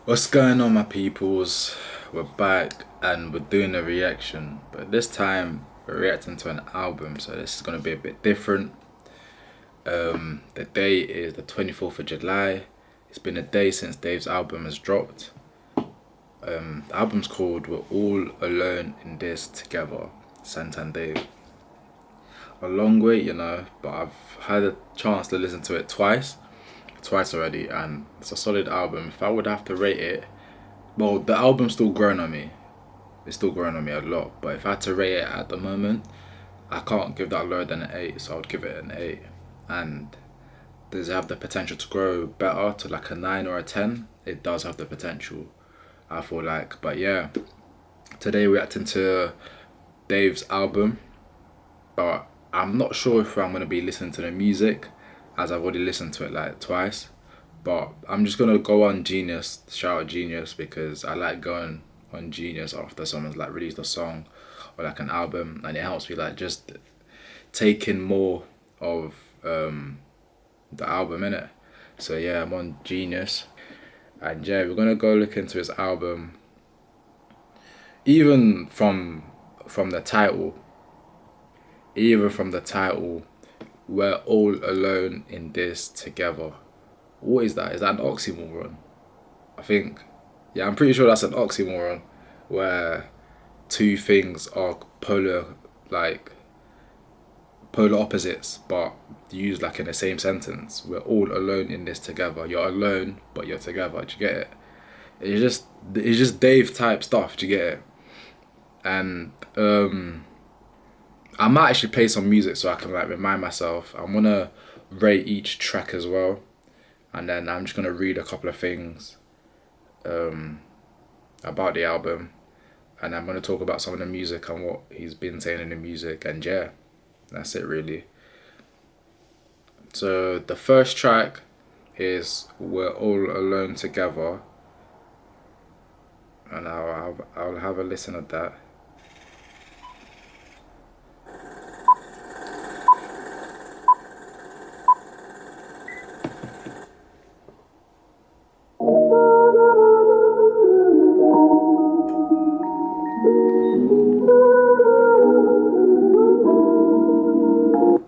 What's going on, my peoples? We're back and we're doing a reaction, but this time we're reacting to an album, so this is going to be a bit different. The day is the 24th of July. It's been a day since Dave's album has dropped. The album's called We're All Alone in This Together, Santan Dave. A long wait, but I've had a chance to listen to it twice already, and it's a solid album. If I would have to rate it, well, the album's still growing on me. It's still growing on me a lot. But if I had to rate it at the moment, I can't give that lower than an 8, so I would give it an 8. And does it have the potential to grow better to like a 9 or a 10? It does have the potential, I feel like. But yeah, today we're reacting to Dave's album, but I'm not sure if I'm going to be listening to the music, as I've already listened to it like twice. But I'm just gonna go on Genius, shout out Genius, because I like going on Genius after someone's like released a song or like an album, and it helps me like just take in more of the album in it. So yeah, I'm on Genius, and yeah, we're gonna go look into his album. Even from the title, even from the title, we're all alone in this together. What is that? Is that an oxymoron? I think, yeah, I'm pretty sure that's an oxymoron, where two things are like polar opposites, but used like in the same sentence. We're all alone in this together. You're alone, but you're together. Do you get it? It's just Dave type stuff. Do you get it? And I might actually play some music so I can like remind myself. I'm gonna rate each track as well, and then I'm just gonna read a couple of things um, about the album, and I'm gonna talk about some of the music and what he's been saying in the music, and yeah, that's it really. So the first track is "We're All Alone Together," and I'll have a listen at that.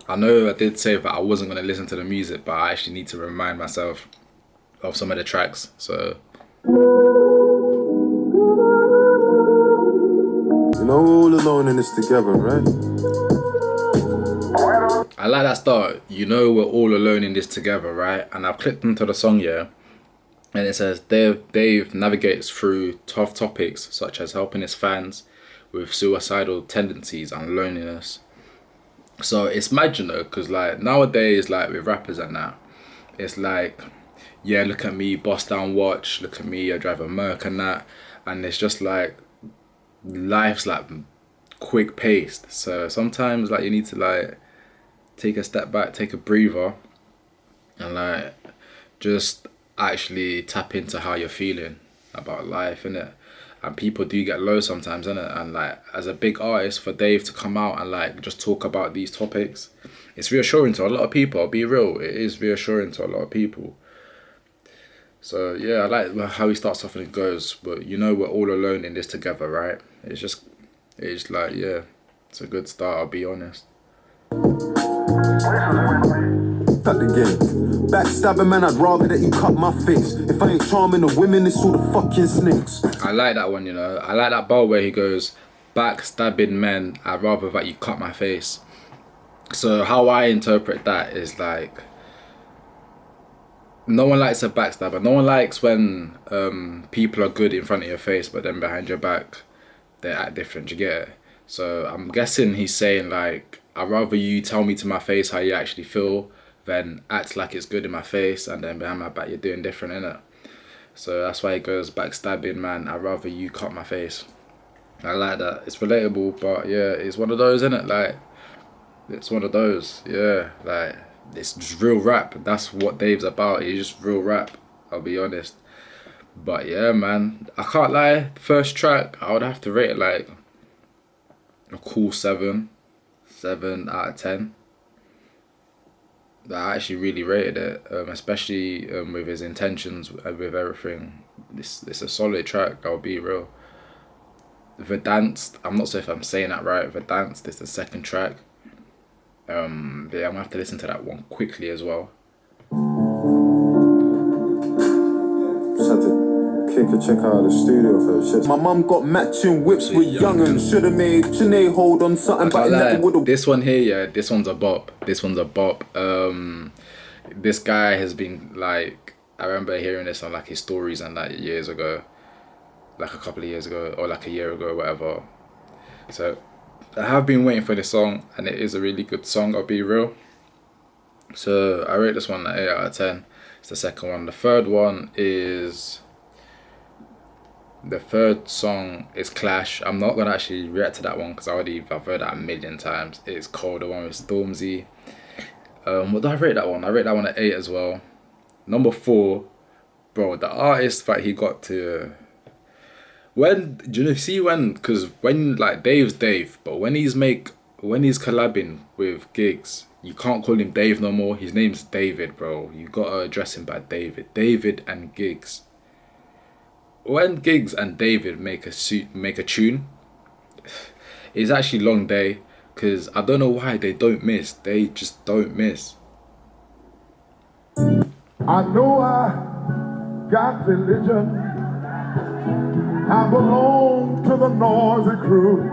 I know I did say that I wasn't gonna listen to the music, but I actually need to remind myself of some of the tracks. So You know, we're all alone in this together, right? I like that start. We're all alone in this together, right? And I've clicked into the song, yeah, and it says Dave navigates through tough topics such as helping his fans with suicidal tendencies and loneliness. So it's mad, because like nowadays, like with rappers and that, it's like, yeah, look at me, boss down watch, look at me, I drive a Merc and that, and it's just like life's like quick paced. So sometimes like you need to like take a step back, take a breather, and like just actually tap into how you're feeling about life, innit? And people do get low sometimes, innit? And like as a big artist, for Dave to come out and like just talk about these topics, it's reassuring to a lot of people. I'll be real, it is reassuring to a lot of people. So yeah, I like how he starts off and it goes, but we're all alone in this together, right? It's like, yeah, it's a good start, I'll be honest. Cut the game. Backstabbing, man, I'd rather that you cut my face. If I ain't charming the women, it's all the fucking snakes. I like that one, I like that bar where he goes, backstabbing men, I'd rather that you cut my face. So how I interpret that is like, no one likes a backstabber. No one likes when people are good in front of your face, but then behind your back, they act different. You get it? So I'm guessing he's saying like, I'd rather you tell me to my face how you actually feel than act like it's good in my face, and then behind my back you're doing different, innit? So that's why he goes, backstabbing man, I'd rather you cut my face. I like that. It's relatable, but yeah, it's one of those, innit? Like, it's one of those, yeah. Like, it's just real rap. That's what Dave's about. He's just real rap, I'll be honest. But yeah, man, I can't lie. First track, I would have to rate it like a cool 7 out of 10. I actually really rated it, especially with his intentions, with everything. It's a solid track, I'll be real. Verdanced, I'm not sure if I'm saying that right. Verdanced is the second track. Yeah, I'm gonna have to listen to that one quickly as well. Just had to kick a chick out of the studio for the shit. My mum got matching whips with young'uns. Should've made Sinead hold on something, but it would've. This one here, yeah, this one's a bop. This one's a bop. This guy has been like, I remember hearing this on like his stories and like years ago, like a couple of years ago or like a year ago, whatever. So I have been waiting for this song, and it is a really good song, I'll be real. So I rate this one an 8 out of 10. It's the second one. The third song is Clash. I'm not gonna actually react to that one because I've heard that a million times. It's called the one with Stormzy. What did I rate that one? I rate that one at 8 as well. Number 4, bro, the artist that he got to. When do you see because when like Dave's Dave, but when he's collabing with Gigs, you can't call him Dave no more. His name's David, bro. You gotta address him by David and Gigs. When Gigs and David make a tune, it's actually long day, because I don't know why they don't miss. They just don't miss. I know I got religion. I belong to the noisy crew.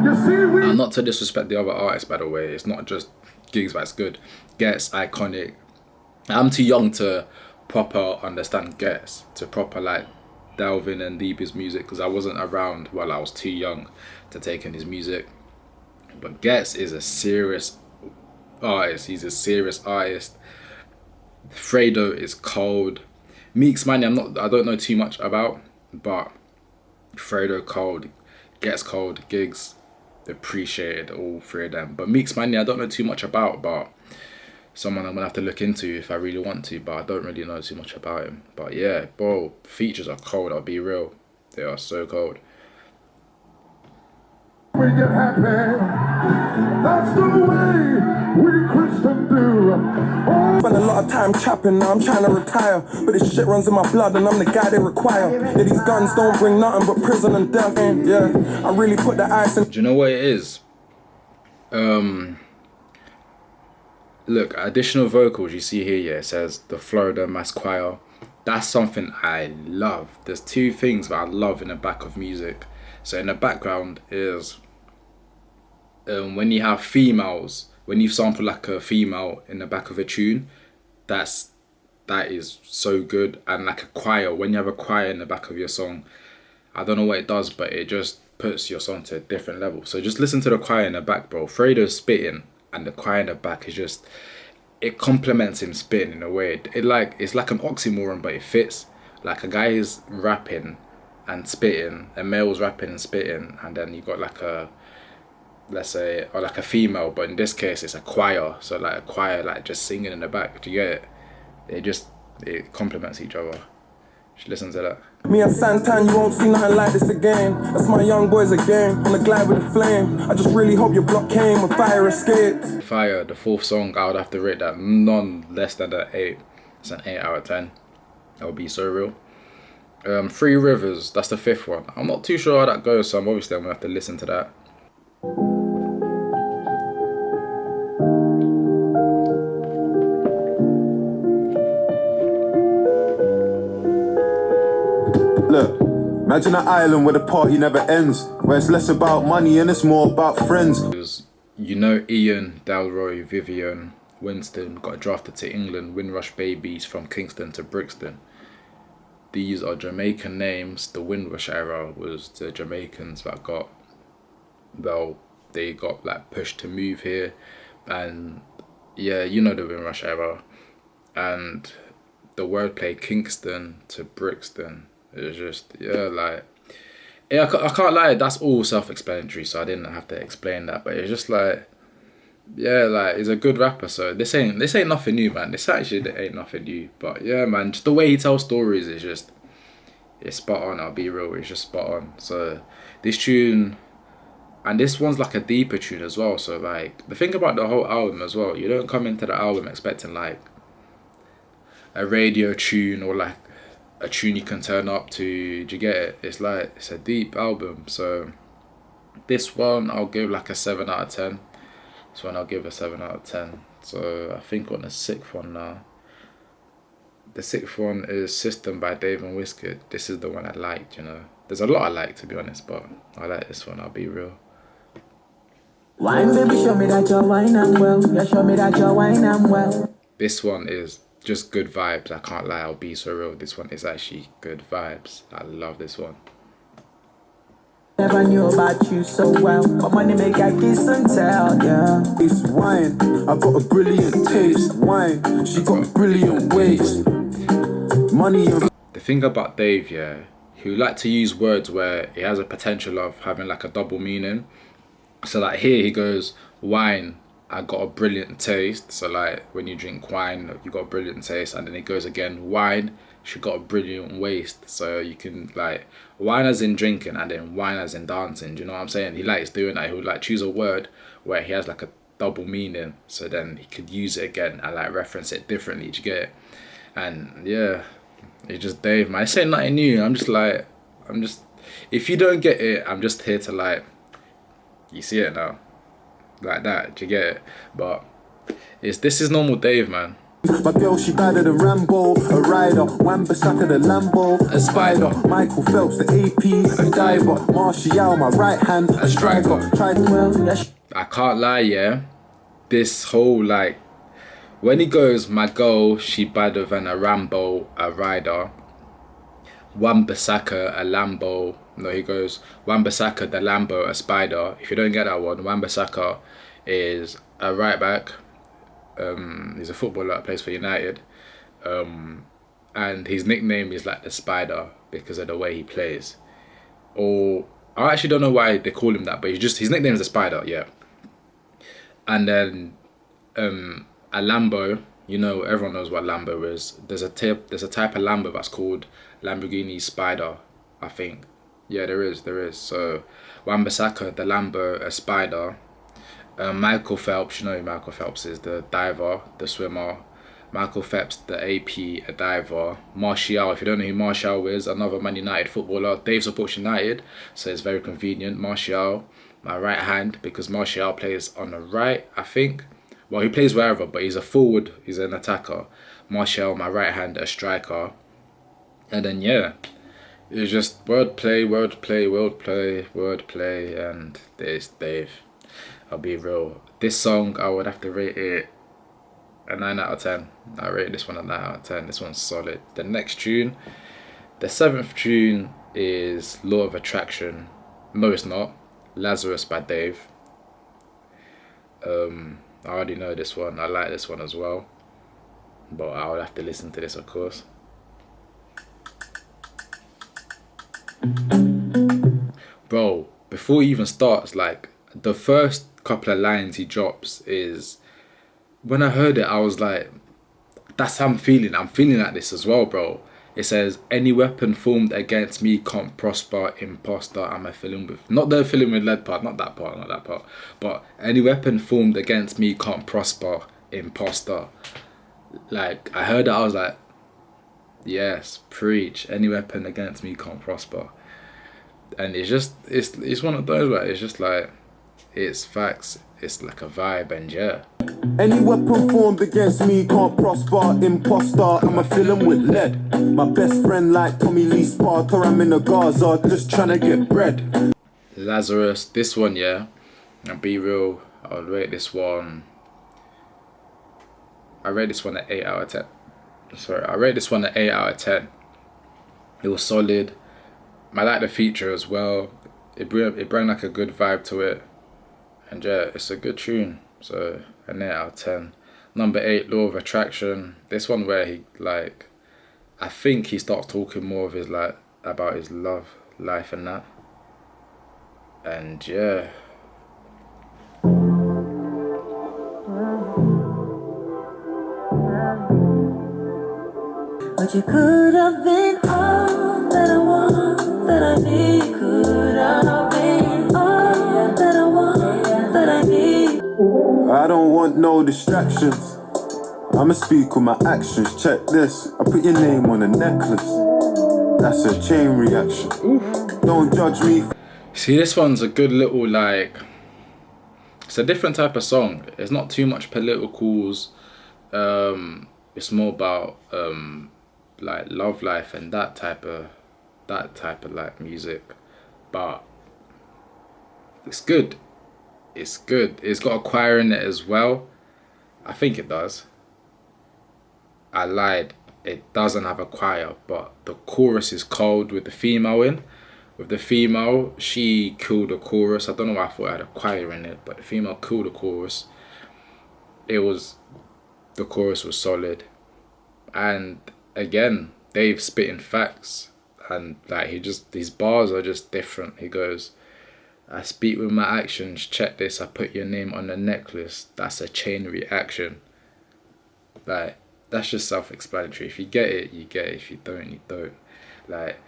You see, and not to disrespect the other artists, by the way. It's not just Gigs that's good. Gets iconic. I'm too young to proper understand Gets, to proper like delve in and deep his music, because I wasn't around while I was too young to take in his music. But Gets is a serious artist. He's a serious artist. Fredo is cold. Meeks Manny, I don't know too much about, but Fredo cold, Gets cold, Gigs appreciated, all three of them. But Meeks Manny, I don't know too much about, but someone I'm gonna have to look into if I really want to, but I don't really know too much about him. But yeah, bro, features are cold, I'll be real. They are so cold. we get happy. That's the way we Christians do. Oh. Spent a lot of time trapping, now I'm trying to retire. But this shit runs in my blood and I'm the guy they require. Yeah, these guns don't bring nothing but prison and death. Yeah, I really put the ice in. Do you know what it is? Look, additional vocals you see here, yeah, it says the Florida Mass Choir. That's something I love. There's two things that I love in the back of music. So in the background is when you have females, when you sample like a female in the back of a tune, that is so good. And like a choir, when you have a choir in the back of your song, I don't know what it does, but it just puts your song to a different level. So just listen to the choir in the back, bro. Fredo's spitting and the choir in the back is just, it complements him spitting in a way. It's like an oxymoron, but it fits. Like a guy is rapping and spitting, a male's rapping and spitting, and then you got like a, let's say, or like a female, but in this case it's a choir. So like a choir like just singing in the back. Do you get it? It complements each other. Just listen to that. Me and Santan, you won't see nothing like this again. That's my young boys again, on the glide with the flame. I just really hope your block came when fire escaped. Fire, the fourth song, I would have to rate that none less than an 8. It's an 8 out of 10. That would be so real. Three Rivers, that's the fifth one. I'm not too sure how that goes, so I'm gonna have to listen to that. Look, imagine an island where the party never ends, where it's less about money and it's more about friends. You know, Ian, Dalroy, Vivian, Winston got drafted to England, Windrush Babies from Kingston to Brixton. These are Jamaican names. The Windrush era was the Jamaicans that got, well, they got like pushed to move here. And yeah, you know the Windrush era. And the wordplay Kingston to Brixton is just, yeah, like, yeah, I can't lie, that's all self-explanatory, so I didn't have to explain that. But it's just like, yeah, like, he's a good rapper, so this ain't nothing new, man. This actually ain't nothing new. But yeah, man, just the way he tells stories is just, it's spot on. I'll be real, it's just spot on. So this tune, and this one's like a deeper tune as well. So like, the thing about the whole album as well, you don't come into the album expecting like a radio tune or like a tune you can turn up to. Do you get it? It's like, it's a deep album. So this one I'll give like a 7 out of 10. This one I'll give a 7 out of 10. So I think on the 6th one now. The 6th one is System by Dave and Wizkid. This is the one I liked, you know. There's a lot I like, to be honest, but I like this one, I'll be real. Wine, baby, show me that you're wine and well. Yeah, show me that you're wine and well. This one is just good vibes. I can't lie, I'll be so real. This one is actually good vibes. I love this one. Never knew about you so well, but money make I kiss and tell, yeah. It's wine, I got a brilliant taste. Wine, she got a brilliant waist. Money and... The thing about Dave, yeah, he would like to use words where he has a potential of having like a double meaning. So like here he goes, wine, I got a brilliant taste. So like when you drink wine, you got a brilliant taste. And then it goes again, wine, she got a brilliant waist. So you can like, wine as in drinking and then wine as in dancing. Do you know what I'm saying? He likes doing that. He would like choose a word where he has like a double meaning. So then he could use it again and like reference it differently. Do you get it? And yeah, it's just Dave, man. It's saying nothing new. I'm just, if you don't get it, I'm just here to like, you see it now, like that. Do you get it? But this is normal Dave, man. My girl, she better than Rambo, a rider, Wan-Bissaka the Lambo, a spider, Michael Phelps the AP, a diver, Martial my right hand, a striker. I can't lie, yeah. This whole like, when he goes, my girl, she better than a Rambo, a rider, Wan-Bissaka a Lambo. No, he goes, Wan-Bissaka the Lambo, a spider. If you don't get that one, Wan-Bissaka is a right back. He's a footballer that plays for United. And his nickname is like the Spider because of the way he plays. Or I actually don't know why they call him that, but his nickname is the Spider, yeah. And then a Lambo, you know, everyone knows what Lambo is. There's a type of Lambo that's called Lamborghini Spider, I think. Yeah, there is. So Wan-Bissaka, the Lambo, a Spider. Michael Phelps, you know who Michael Phelps is, the diver, the swimmer. Michael Phelps, the AP, a diver. Martial, if you don't know who Martial is, another Man United footballer. Dave supports United, so it's very convenient. Martial, my right hand, because Martial plays on the right, I think. Well, he plays wherever, but he's a forward, he's an attacker. Martial, my right hand, a striker. And then, yeah, it's just wordplay, and there's Dave. I'll be real. This song, I would have to rate it a 9 out of 10. I rate this one a 9 out of 10. This one's solid. The next tune, the 7th tune is Law of Attraction. No, it's not. Lazarus by Dave. I already know this one. I like this one as well. But I would have to listen to this, of course. Bro, before he even starts, like, the first couple of lines he drops is, when I heard it, I was like, that's how I'm feeling. I'm feeling like this as well, bro. It says, any weapon formed against me can't prosper, imposter. I'm a filling with, not the filling with lead part, not that part. But any weapon formed against me can't prosper, imposter. Like, I heard it, I was like, yes, preach. Any weapon against me can't prosper. And it's just, it's one of those where it's just like, it's facts, it's like a vibe, and yeah. Any weapon formed against me can't prosper, imposter. I'm a villain with lead. My best friend like Tommy Lee Sparta. I'm in the Gaza, just trying to get bread. Lazarus, this one, yeah. I'll be real, I'll rate this one. I rate this one at 8 out of 10. Sorry, I rate this one at 8 out of 10. It was solid. I like the feature as well. It brought like a good vibe to it. And yeah, it's a good tune. So an 8 out of 10. Number 8, Law of Attraction. This one where he like, I think he starts talking more of his like about his love life and that. And yeah. But you could have been all that I want, that I need. Could have been all that I want, that I need. I don't want no distractions. I'ma speak with my actions, check this. I put your name on a necklace. That's a chain reaction. Don't judge me. See, this one's a good little, like, it's a different type of song. It's not too much politicals. It's more about like love life and that type of like music. But it's good. It's good. It's got a choir in it as well. I think it does. I lied. It doesn't have a choir, but the chorus is cold with the female in. With the female, she killed the chorus. I don't know why I thought it had a choir in it, but the female killed the chorus. The chorus was solid. And again, Dave spitting facts. And like his bars are just different. He goes, I speak with my actions, check this, I put your name on the necklace. That's a chain reaction. Like, that's just self-explanatory. If you get it, you get it. If you don't, you don't. Like,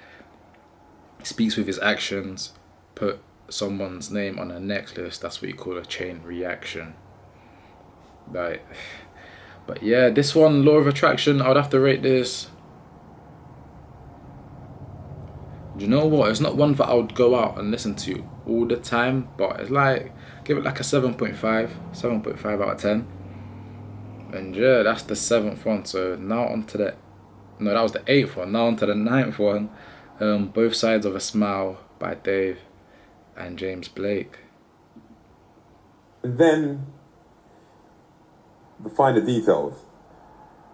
he speaks with his actions, put someone's name on a necklace. That's what you call a chain reaction. Like, but yeah, this one, Law of Attraction, I would have to rate this. Do you know what? It's not one that I would go out and listen to all the time, but it's like, give it like a 7.5 out of 10. And yeah, that's the 7th one. So now on to the, no, that was the 8th one. Now on to the 9th one. Both Sides of a Smile by Dave and James Blake. And then the finer details.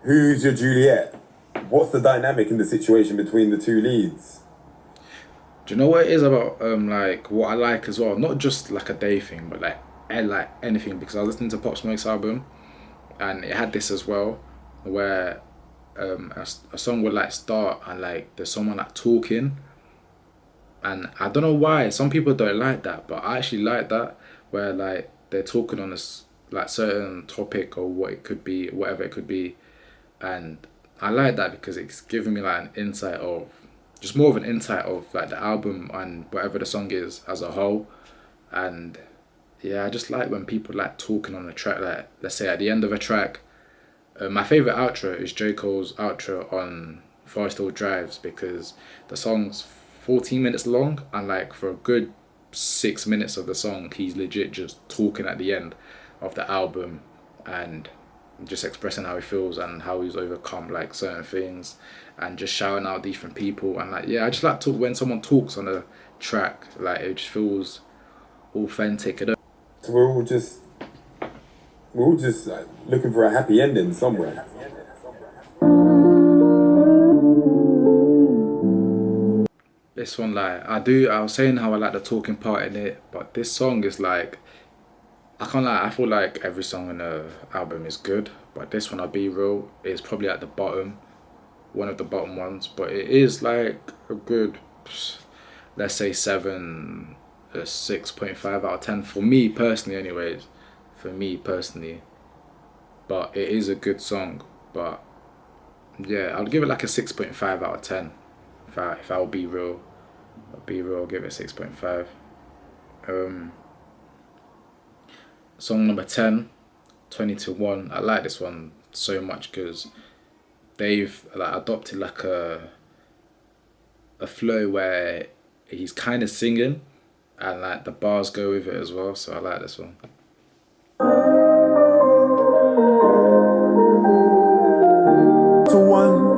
Who's your Juliet? What's the dynamic in the situation between the two leads? Do you know what it is about like what I like as well? Not just like a Dave thing, but like I like anything, because I was listening to Pop Smoke's album and it had this as well, where a song would like start and like there's someone like talking, and I don't know why some people don't like that, but I actually like that, where like they're talking on this like certain topic or what it could be, whatever it could be, and I like that because it's giving me like an insight of, just more of an insight of like the album and whatever the song is as a whole. And yeah, I just like when people like talking on the track, like let's say at the end of a track. My favourite outro is J. Cole's outro on Forest Hill Drives, because the song's 14 minutes long, and like for a good 6 minutes of the song he's legit just talking at the end of the album and just expressing how he feels and how he's overcome like certain things and just shouting out different people. And like, yeah, I just like when someone talks on a track, like it just feels authentic. So we're all just like, looking for a happy ending somewhere. This one, like I was saying how I like the talking part in it, but this song is like, I can't lie, I feel like every song in the album is good, but this one, I'll be real, is probably at the bottom, one of the bottom ones, but it is like a good, let's say 6.5 out of 10 for me personally anyways, but it is a good song. But yeah, I'll give it like a 6.5 out of 10 if I'll be real. I'll give it 6.5. Song number 10, 20 to 1. I like this one so much because they've like adopted like a flow where he's kind of singing and like the bars go with it as well, so I like this one.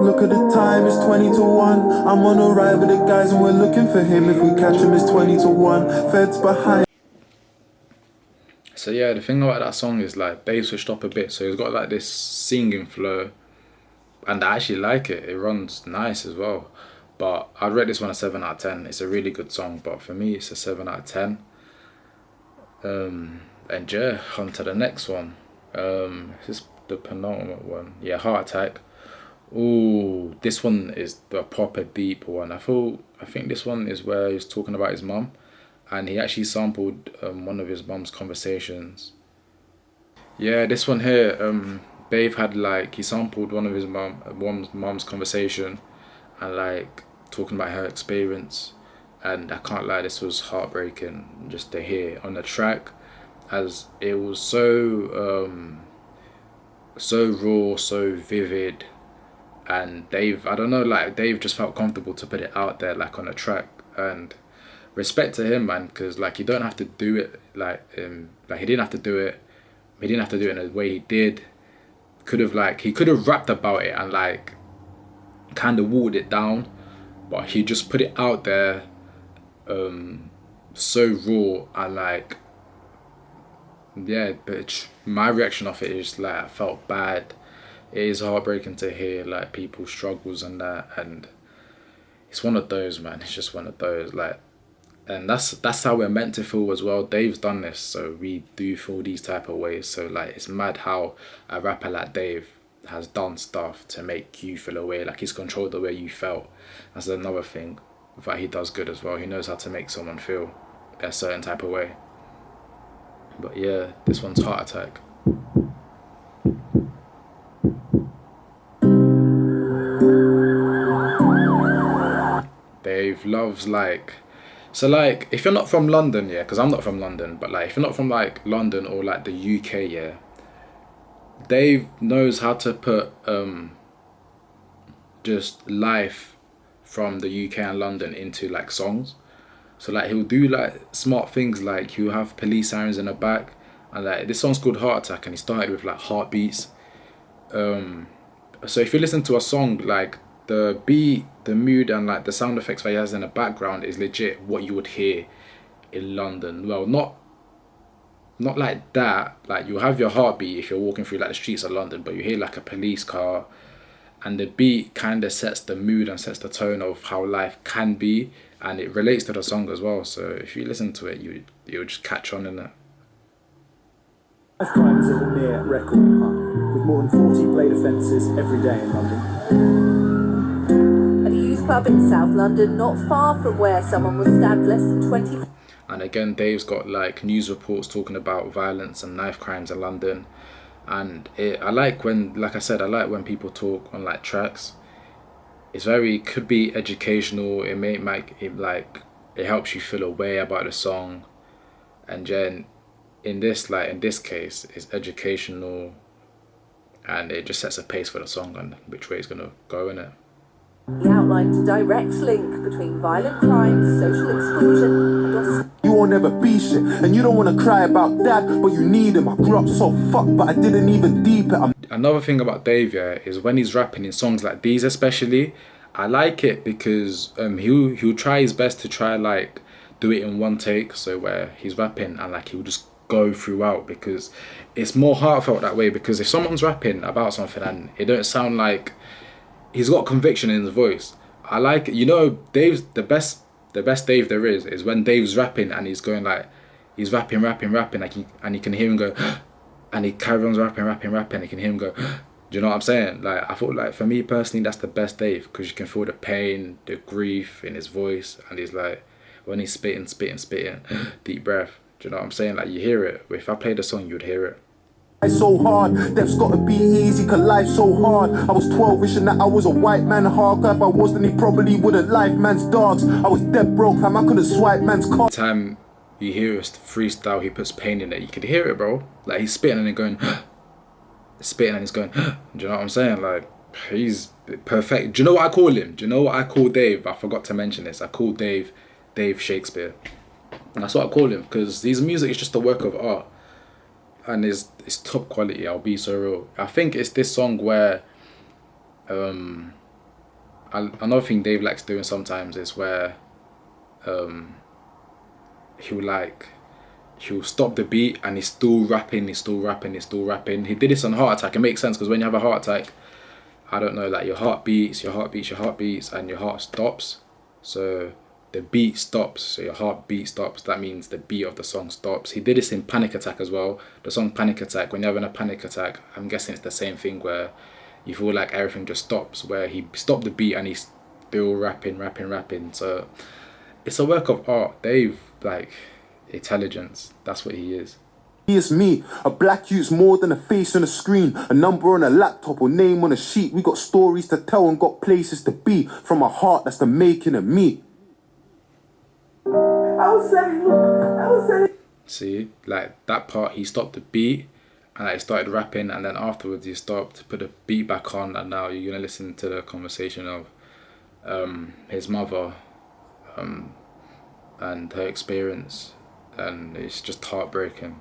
Look at the time, it's 20 to 1. I'm on a ride with the guys and we're looking for him. If we catch him, it's 20 to 1. Feds behind. So yeah, the thing about that song is like Dave switched up a bit, so he's got like this singing flow, and I actually like it. It runs nice as well. But I'd rate this one a 7 out of 10. It's a really good song, but for me it's a 7 out of 10. And yeah, on to the next one. Is this the penultimate one? Yeah, Heart Attack. Ooh, this one is the proper deep one. I think this one is where he's talking about his mum, and he actually sampled one of his mum's conversations. Yeah, this one here, Dave had like, he sampled one of his mum's conversation and like talking about her experience, and I can't lie, this was heartbreaking just to hear on the track, as it was so so raw, so vivid. And Dave, I don't know, like Dave just felt comfortable to put it out there like on a track. And respect to him, man, because like you don't have to do it like he didn't have to do it. He didn't have to do it in the way he did. He could have rapped about it and like kind of watered it down, but he just put it out there, so raw and like, yeah. But my reaction of it is like I felt bad. It is heartbreaking to hear like people's struggles and that, and it's one of those, man. It's just one of those, like, and that's how we're meant to feel as well. Dave's done this, so we do feel these type of ways. So like, it's mad how a rapper like Dave has done stuff to make you feel a way, like he's controlled the way you felt. That's another thing that he does good as well. He knows how to make someone feel a certain type of way. But yeah, this one's Heart Attack. Dave loves like, so like if you're not from London, yeah, because I'm not from London, but like if you're not from like London or like the UK, yeah, Dave knows how to put just life from the UK and London into like songs. So like he'll do like smart things, like he'll have police sirens in the back, and like this song's called Heart Attack, and he started with like heartbeats. So if you listen to a song, like the beat, the mood, and like the sound effects that he has in the background is legit what you would hear in London. Well, not like that. Like you have your heartbeat if you're walking through like the streets of London, but you hear like a police car, and the beat kind of sets the mood and sets the tone of how life can be, and it relates to the song as well. So if you listen to it, you'll just catch on in it. Knife crimes is a near record high, with more than 40 blade offences every day in London. At a youth club in South London, not far from where someone was stabbed less than 20. And again, Dave's got like news reports talking about violence and knife crimes in London. And I like when, like I said, I like when people talk on like tracks. It's could be educational. It may make it like, it helps you feel a way about the song. And then in this case, it's educational, and it just sets a pace for the song and which way it's gonna go in it. He outlined a direct link between violent crimes, social exclusion, and You won't ever be shit, and you don't wanna cry about dad, but you need him. I grew up so fucked, but I didn't even deep it. Another thing about Dave, yeah, is when he's rapping in songs like these especially, I like it because he'll try his best to try like do it in one take, so where he's rapping and like he'll just go throughout, because it's more heartfelt that way. Because if someone's rapping about something and it don't sound like he's got conviction in his voice, I like it. You know, Dave's the best Dave there is when Dave's rapping and he's going like, he's rapping like and you can hear him go and he carries on rapping, and you can hear him go. Do you know what I'm saying? Like, I thought, like, for me personally, that's the best Dave, because you can feel the pain, the grief in his voice, and he's like, when he's spitting, deep breath. Do you know what I'm saying? Like, you hear it. If I played the song, you'd hear it. It's so hard, that's gotta be easy, cause life's so hard. I was 12 wishing that I was a white man hard. If I was, then he probably wouldn't like man's dogs. I was dead broke, fam, I could've swiped man's car. Time you hear a freestyle, he puts pain in it, you could hear it, bro. Like, he's spitting and then going, spitting and he's going, do you know what I'm saying? Like, he's perfect. Do you know what I call him? Do you know what I call Dave? I forgot to mention this. I call Dave Shakespeare. And that's what I call him, because his music is just a work of art. And it's top quality, I'll be so real. I think it's this song where another thing Dave likes doing sometimes is where he'll stop the beat and he's still rapping. He did this on Heart Attack. It makes sense, because when you have a heart attack, I don't know, like your heart beats, and your heart stops. So the beat stops, so your heartbeat stops. That means the beat of the song stops. He did this in Panic Attack as well. The song Panic Attack, when you're having a panic attack, I'm guessing it's the same thing where you feel like everything just stops, where he stopped the beat and he's still rapping. So it's a work of art. Dave, like, intelligence, that's what he is. It's me, a black youth's more than a face on a screen, a number on a laptop or name on a sheet. We got stories to tell and got places to be. From a heart, that's the making of me. See, like that part, he stopped the beat and he started rapping, and then afterwards he stopped, put the beat back on, and now you're gonna listen to the conversation of his mother and her experience, and it's just heartbreaking,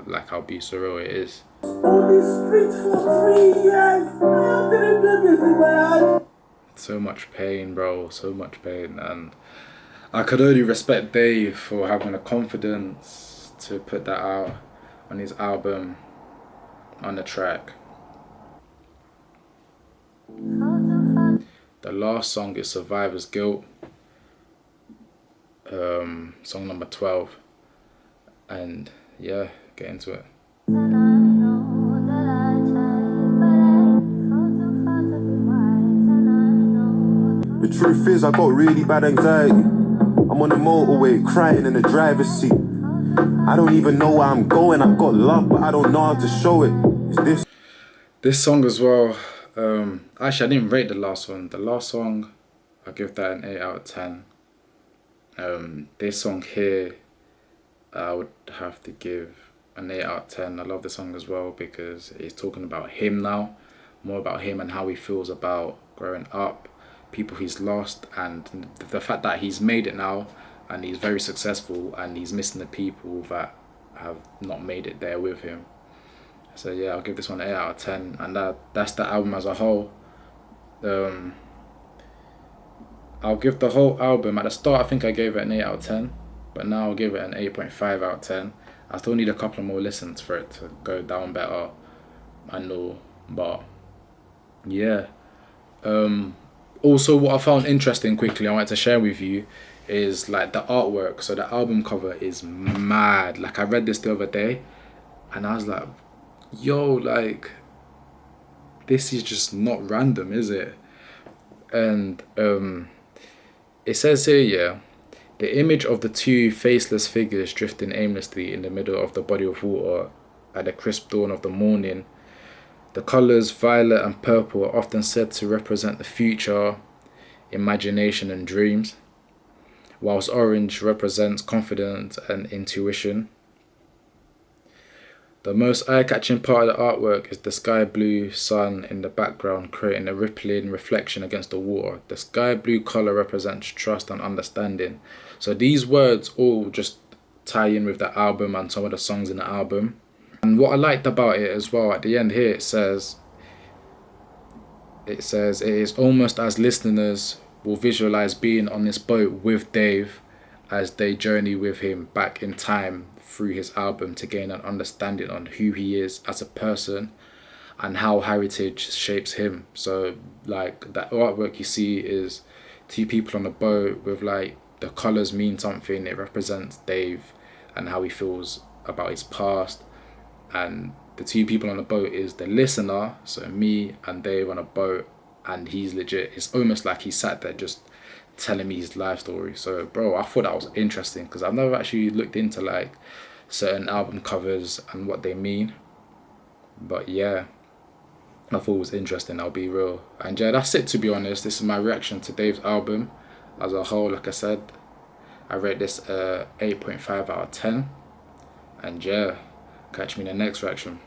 like how be surreal it is. On these streets for 3 years. I didn't do this in my heart. So much pain, bro, so much pain, and I could only respect Dave for having the confidence to put that out on his album, on the track. The last song is Survivor's Guilt, song number 12, and yeah, get into it. The truth is, I got really bad anxiety. I'm on the motorway, crying in the driver's seat. I don't even know where I'm going. I've got love, but I don't know how to show it. Is this song as well, actually I didn't rate the last one. The last song, I give that an 8 out of 10. This song here, I would have to give an 8 out of 10. I love the song as well because it's talking about him now, more about him and how he feels about growing up, people he's lost, and the fact that he's made it now and he's very successful and he's missing the people that have not made it there with him. So yeah, I'll give this one an 8 out of 10, and that's the album as a whole. I'll give the whole album, at the start I think I gave it an 8 out of 10, but now I'll give it an 8.5 out of 10. I still need a couple more listens for it to go down better, I know, but yeah. Also, what I found interesting quickly, I wanted to share with you, is like the artwork. So the album cover is mad. Like I read this the other day, and I was like, yo, like this is just not random, is it? And it says here, yeah, the image of the two faceless figures drifting aimlessly in the middle of the body of water at the crisp dawn of the morning. The colours violet and purple are often said to represent the future, imagination and dreams, whilst orange represents confidence and intuition. The most eye-catching part of the artwork is the sky blue sun in the background, creating a rippling reflection against the water. The sky blue colour represents trust and understanding. So these words all just tie in with the album and some of the songs in the album. And what I liked about it as well, at the end here, it says it is almost as listeners will visualize being on this boat with Dave as they journey with him back in time through his album to gain an understanding on who he is as a person and how heritage shapes him. So like that artwork you see is two people on a boat with like the colors mean something. It represents Dave and how he feels about his past, and the two people on the boat is the listener, so me and Dave on a boat, and he's legit, it's almost like he sat there just telling me his life story. So bro, I thought that was interesting because I've never actually looked into like certain album covers and what they mean, but yeah, I thought it was interesting, I'll be real. And yeah, that's it, to be honest. This is my reaction to Dave's album as a whole. Like I said, I rate this 8.5 out of 10, and yeah, catch me in the next reaction.